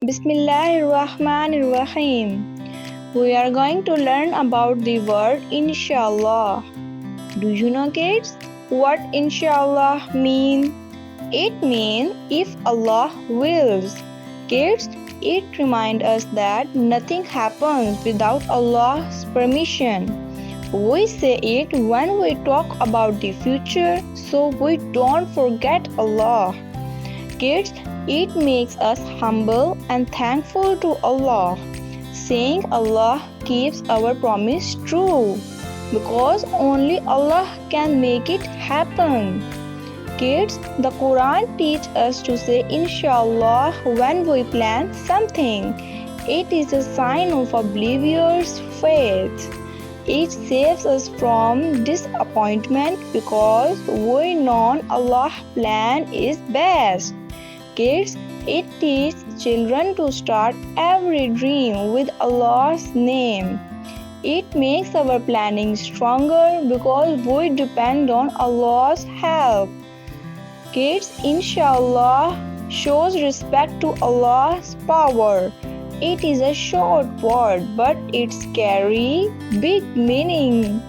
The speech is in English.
Bismillahirrahmanirrahim. We are going to learn about the word inshallah. Do you know, kids, what inshallah mean? It means if Allah wills. Kids, it reminds us that nothing happens without Allah's permission. We say it when we talk about the future, so we don't forget Allah. Kids, it makes us humble and thankful to Allah, saying Allah keeps our promise true, because only Allah can make it happen. Kids, the Quran teaches us to say inshallah when we plan something. It is a sign of a believer's faith. It saves us from disappointment because we know Allah's plan is best. Kids, it teaches children to start every dream with Allah's name. It makes our planning stronger because we depend on Allah's help. Kids, inshallah shows respect to Allah's power. It is a short word, but it carries big meaning.